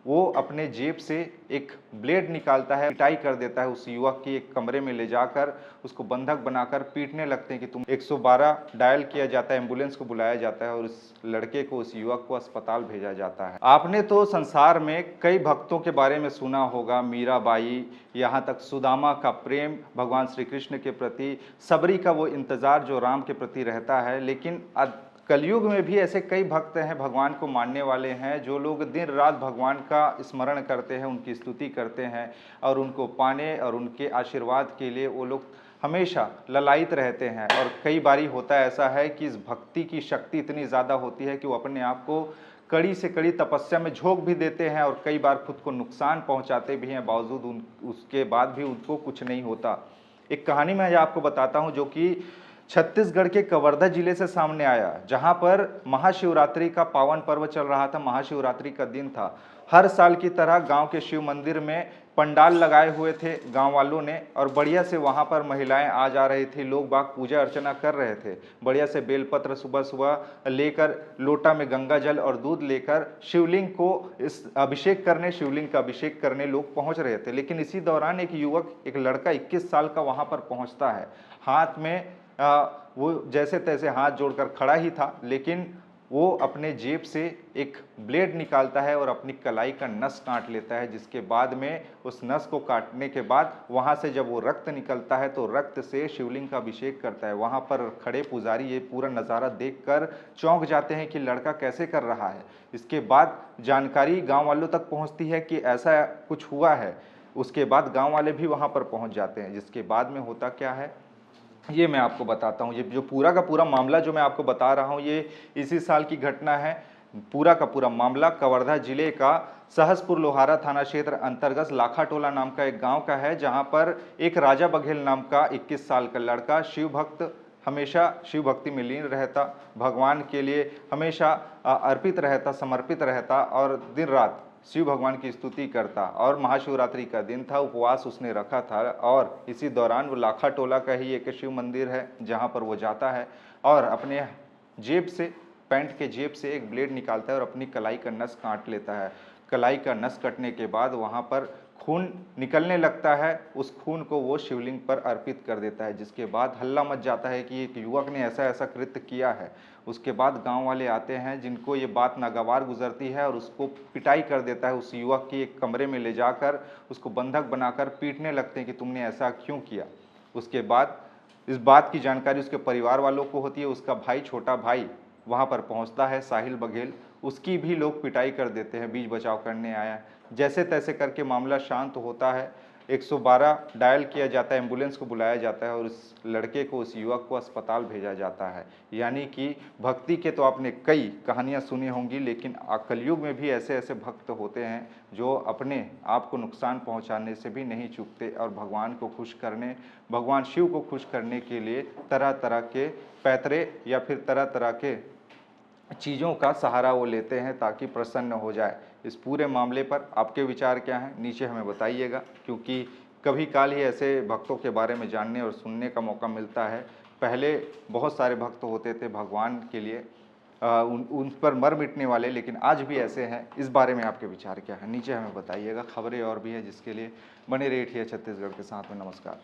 वो अपने जेब से एक ब्लेड निकालता है, पिटाई कर देता है उस युवक की। एक कमरे में ले जाकर उसको बंधक बनाकर पीटने लगते हैं कि तुम 112 डायल किया जाता है, एम्बुलेंस को बुलाया जाता है और उस लड़के को, उस युवक को अस्पताल भेजा जाता है। आपने तो संसार में कई भक्तों के बारे में सुना होगा, मीराबाई, यहाँ तक सुदामा का प्रेम भगवान श्री कृष्ण के प्रति, सबरी का वो इंतजार जो राम के प्रति रहता है। लेकिन कलयुग में भी ऐसे कई भक्त हैं, भगवान को मानने वाले हैं, जो लोग दिन रात भगवान का स्मरण करते हैं, उनकी स्तुति करते हैं और उनको पाने और उनके आशीर्वाद के लिए वो लोग हमेशा ललायित रहते हैं। और कई बारी होता ऐसा है कि इस भक्ति की शक्ति इतनी ज़्यादा होती है कि वो अपने आप को कड़ी से कड़ी तपस्या में झोंक भी देते हैं और कई बार खुद को नुकसान पहुंचाते भी हैं, बावजूद उसके बाद भी उनको कुछ नहीं होता। एक कहानी मैं आपको बताता हूं जो कि छत्तीसगढ़ के कवर्धा जिले से सामने आया, जहां पर महाशिवरात्रि का पावन पर्व चल रहा था। महाशिवरात्रि का दिन था। हर साल की तरह गांव के शिव मंदिर में पंडाल लगाए हुए थे गांव वालों ने और बढ़िया से वहां पर महिलाएं आ जा रही थी, लोग बाग पूजा अर्चना कर रहे थे। बढ़िया से बेलपत्र सुबह सुबह लेकर, लोटा में गंगा जल और दूध लेकर शिवलिंग को शिवलिंग का अभिषेक करने लोग पहुंच रहे थे। लेकिन इसी दौरान एक युवक, एक लड़का 21 साल का वहां पर पहुंचता है। हाथ में वो जैसे तैसे हाथ जोड़कर खड़ा ही था, लेकिन वो अपने जेब से एक ब्लेड निकालता है और अपनी कलाई का नस काट लेता है। जिसके बाद में उस नस को काटने के बाद वहां से जब वो रक्त निकलता है तो रक्त से शिवलिंग का अभिषेक करता है। वहां पर खड़े पुजारी ये पूरा नज़ारा देखकर चौंक जाते हैं कि लड़का कैसे कर रहा है। इसके बाद जानकारी गांव वालों तक पहुंचती है कि ऐसा कुछ हुआ है। उसके बाद गांव वाले भी वहां पर पहुंच जाते हैं। जिसके बाद में होता क्या है ये मैं आपको बताता हूँ। ये जो पूरा का पूरा मामला जो मैं आपको बता रहा हूँ ये इसी साल की घटना है। पूरा का पूरा मामला कवर्धा जिले का सहसपुर लोहारा थाना क्षेत्र अंतर्गत लाखाटोला नाम का एक गांव का है, जहां पर एक राजा बघेल नाम का 21 साल का लड़का शिव भक्त, हमेशा शिव भक्ति में लीन रहता, भगवान के लिए हमेशा अर्पित रहता, समर्पित रहता और दिन रात शिव भगवान की स्तुति करता। और महाशिवरात्रि का दिन था, उपवास उसने रखा था और इसी दौरान वो लाखाटोला का ही एक शिव मंदिर है जहाँ पर वो जाता है और अपने जेब से, पैंट के जेब से एक ब्लेड निकालता है और अपनी कलाई का नस काट लेता है। कलाई का नस कटने के बाद वहाँ पर खून निकलने लगता है। उस खून को वो शिवलिंग पर अर्पित कर देता है। जिसके बाद हल्ला मच जाता है कि एक युवक ने ऐसा ऐसा कृत्य किया है। उसके बाद गांव वाले आते हैं, जिनको ये बात नागवार गुजरती है और उसको पिटाई कर देता है। उस युवक की एक कमरे में ले जाकर उसको बंधक बनाकर पीटने लगते हैं कि तुमने ऐसा क्यों किया। उसके बाद इस बात की जानकारी उसके परिवार वालों को होती है। उसका भाई, छोटा भाई वहाँ पर पहुँचता है, साहिल बघेल, उसकी भी लोग पिटाई कर देते हैं, बीच बचाव करने आया। जैसे तैसे करके मामला शांत होता है। 112 डायल किया जाता है, एम्बुलेंस को बुलाया जाता है और उस लड़के को, उस युवक को अस्पताल भेजा जाता है। यानी कि भक्ति के तो आपने कई कहानियाँ सुनी होंगी, लेकिन कलयुग में भी ऐसे ऐसे भक्त होते हैं जो अपने आप को नुकसान पहुंचाने से भी नहीं चूकते और भगवान को खुश करने, भगवान शिव को खुश करने के लिए तरह तरह के पैतरे या फिर तरह तरह के चीज़ों का सहारा वो लेते हैं ताकि प्रसन्न हो जाए। इस पूरे मामले पर आपके विचार क्या हैं, नीचे हमें बताइएगा, क्योंकि कभी काल ही ऐसे भक्तों के बारे में जानने और सुनने का मौका मिलता है। पहले बहुत सारे भक्त होते थे भगवान के लिए, उन पर मर मिटने वाले, लेकिन आज भी ऐसे हैं। इस बारे में आपके विचार क्या है, नीचे हमें बताइएगा। खबरें और भी है जिसके लिए बने रहिए छत्तीसगढ़ के साथ में। नमस्कार।